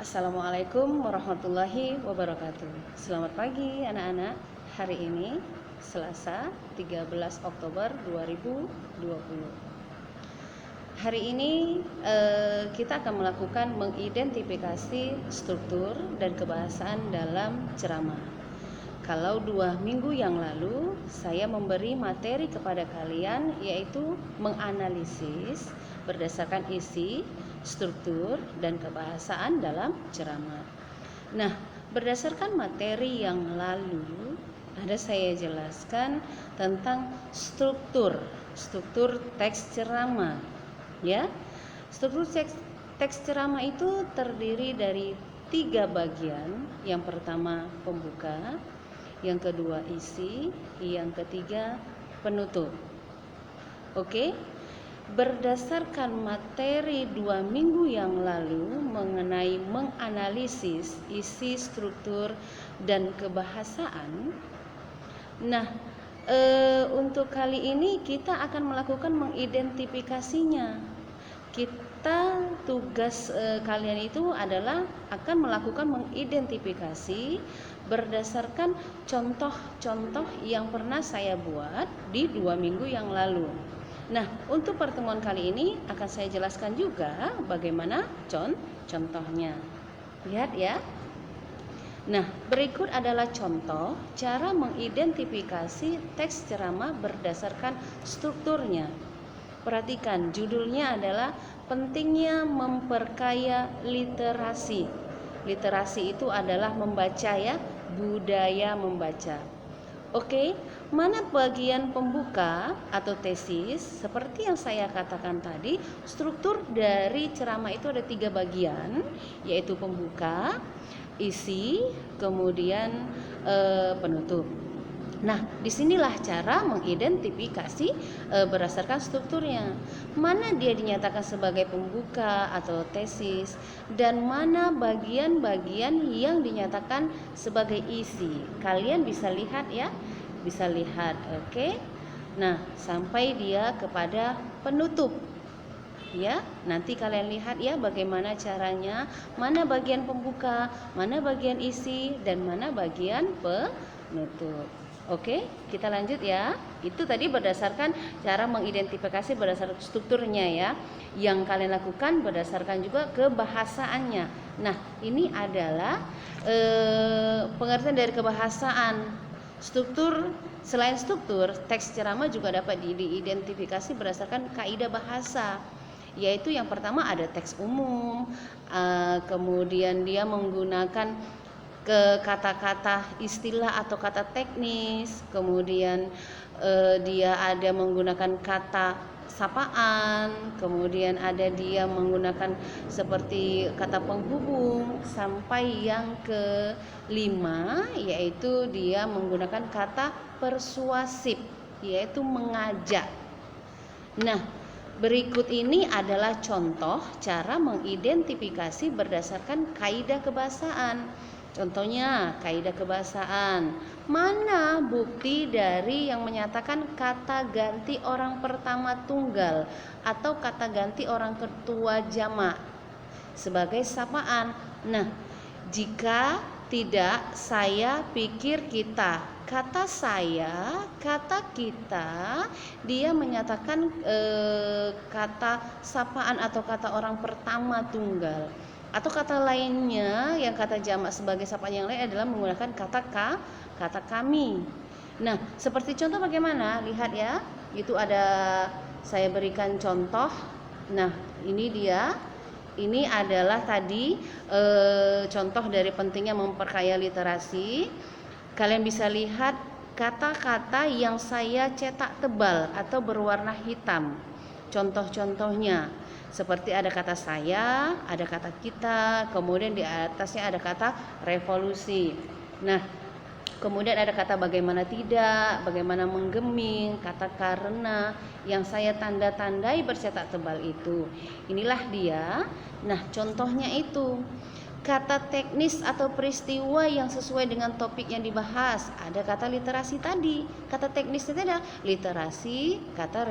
Assalamualaikum warahmatullahi wabarakatuh. Selamat pagi anak-anak. Hari ini Selasa 13 Oktober 2020. Hari ini kita akan melakukan mengidentifikasi struktur dan kebahasaan dalam ceramah. Kalau 2 minggu yang lalu saya memberi materi kepada kalian, yaitu menganalisis berdasarkan isi, struktur, dan kebahasaan dalam ceramah. Nah, berdasarkan materi yang lalu ada saya jelaskan tentang struktur teks ceramah, ya. Struktur teks ceramah itu terdiri dari 3 bagian. Yang pertama pembuka, yang kedua isi, yang ketiga penutup. Oke. Berdasarkan materi 2 minggu yang lalu mengenai menganalisis isi, struktur, dan kebahasaan. Nah, untuk kali ini kita akan melakukan mengidentifikasinya. Tugas kalian itu adalah akan melakukan mengidentifikasi berdasarkan contoh-contoh yang pernah saya buat di 2 minggu yang lalu. Nah, untuk pertemuan kali ini akan saya jelaskan juga bagaimana contohnya. Lihat ya. Nah, berikut adalah contoh cara mengidentifikasi teks ceramah berdasarkan strukturnya. Perhatikan, judulnya adalah pentingnya memperkaya literasi. Literasi itu adalah membaca ya, budaya membaca. Oke, mana bagian pembuka atau tesis? Seperti yang saya katakan tadi, struktur dari ceramah itu ada 3 bagian, yaitu pembuka, isi, kemudian penutup. Nah, disinilah cara mengidentifikasi berdasarkan strukturnya. Mana dia dinyatakan sebagai pembuka atau tesis, dan mana bagian-bagian yang dinyatakan sebagai isi. Kalian bisa lihat ya, bisa lihat. Oke. Nah, sampai dia kepada penutup. Ya, nanti kalian lihat ya bagaimana caranya, mana bagian pembuka, mana bagian isi, dan mana bagian penutup. Oke, kita lanjut ya. Itu tadi berdasarkan cara mengidentifikasi berdasarkan strukturnya ya. Yang kalian lakukan berdasarkan juga kebahasaannya. Nah, ini adalah pengertian dari kebahasaan. Struktur, selain struktur, teks ceramah juga dapat diidentifikasi berdasarkan kaidah bahasa. Yaitu yang pertama ada teks umum, kemudian dia menggunakan ke kata-kata istilah atau kata teknis, kemudian dia ada menggunakan kata sapaan, kemudian ada dia menggunakan seperti kata penghubung, sampai yang kelima yaitu dia menggunakan kata persuasif, yaitu mengajak. Nah, berikut ini adalah contoh cara mengidentifikasi berdasarkan kaidah kebahasaan. Contohnya, kaidah kebahasaan. Mana bukti dari yang menyatakan kata ganti orang pertama tunggal atau kata ganti orang kedua jamak sebagai sapaan? Nah, jika tidak, saya pikir kita. Kata saya, kata kita, dia menyatakan kata sapaan atau kata orang pertama tunggal. Atau kata lainnya yang kata jamak sebagai sapaan yang lain adalah menggunakan kata kami. Nah, seperti contoh bagaimana? Lihat ya. Itu ada saya berikan contoh. Nah, ini dia. Ini adalah tadi contoh dari pentingnya memperkaya literasi. Kalian bisa lihat kata-kata yang saya cetak tebal atau berwarna hitam. Contoh-contohnya seperti ada kata saya, ada kata kita, kemudian di atasnya ada kata revolusi. Nah, kemudian ada kata bagaimana tidak, bagaimana menggeming, kata karena yang saya tanda-tandai bercetak tebal itu. Inilah dia. Nah, contohnya itu kata teknis atau peristiwa yang sesuai dengan topik yang dibahas. Ada kata literasi tadi. Kata teknis itu adalah literasi, kata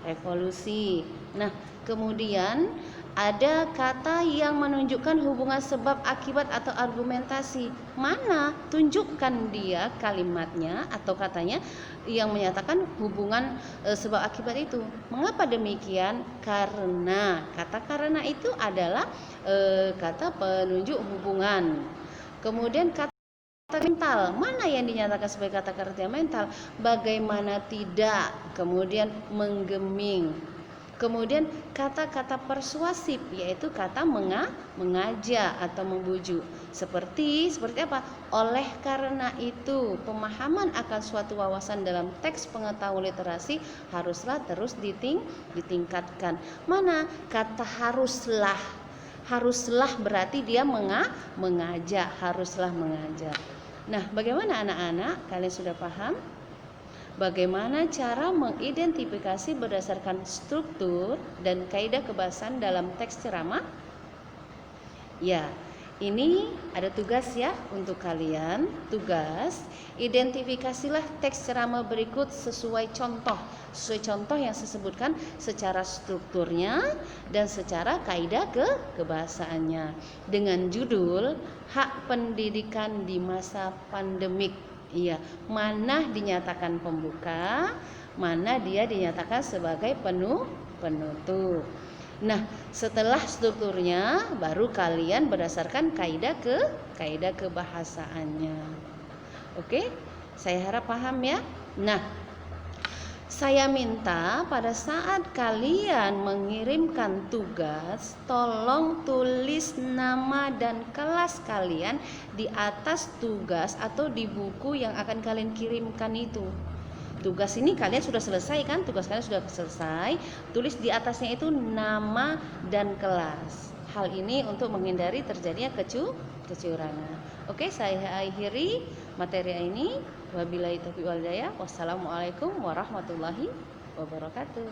revolusi. Nah, kemudian ada kata yang menunjukkan hubungan sebab akibat atau argumentasi. Mana? Tunjukkan dia kalimatnya atau katanya yang menyatakan hubungan sebab akibat itu. Mengapa demikian? Karena kata karena itu adalah kata penunjuk hubungan. Kemudian kata mental, mana yang dinyatakan sebagai kata kerja mental? Bagaimana tidak, kemudian menggeming. Kemudian kata-kata persuasif, yaitu kata mengajak atau membujuk. Seperti apa? Oleh karena itu, pemahaman akan suatu wawasan dalam teks pengetahuan literasi haruslah terus ditingkatkan. Mana? Kata haruslah. Haruslah berarti dia mengajak, haruslah mengajak. Nah, bagaimana anak-anak? Kalian sudah paham? Bagaimana cara mengidentifikasi berdasarkan struktur dan kaidah kebahasaan dalam teks ceramah? Ya, ini ada tugas ya untuk kalian. Tugas, identifikasilah teks ceramah berikut sesuai contoh. Sesuai contoh yang saya sebutkan secara strukturnya dan secara kaidah kebahasaannya. Dengan judul Hak Pendidikan di Masa Pandemik. Iya, mana dinyatakan pembuka, mana dia dinyatakan sebagai penutup. Nah, setelah strukturnya baru kalian berdasarkan kaidah kebahasaannya. Oke? Saya harap paham ya. Nah, saya minta pada saat kalian mengirimkan tugas, tolong tulis nama dan kelas kalian di atas tugas atau di buku yang akan kalian kirimkan itu. Tugas ini kalian sudah selesai kan? Tugas kalian sudah selesai. Tulis di atasnya itu nama dan kelas. Hal ini untuk menghindari terjadinya kecurangan. Oke, saya akhiri materi ini. Wabillahi taufiq wal hidayah. Wassalamualaikum warahmatullahi wabarakatuh.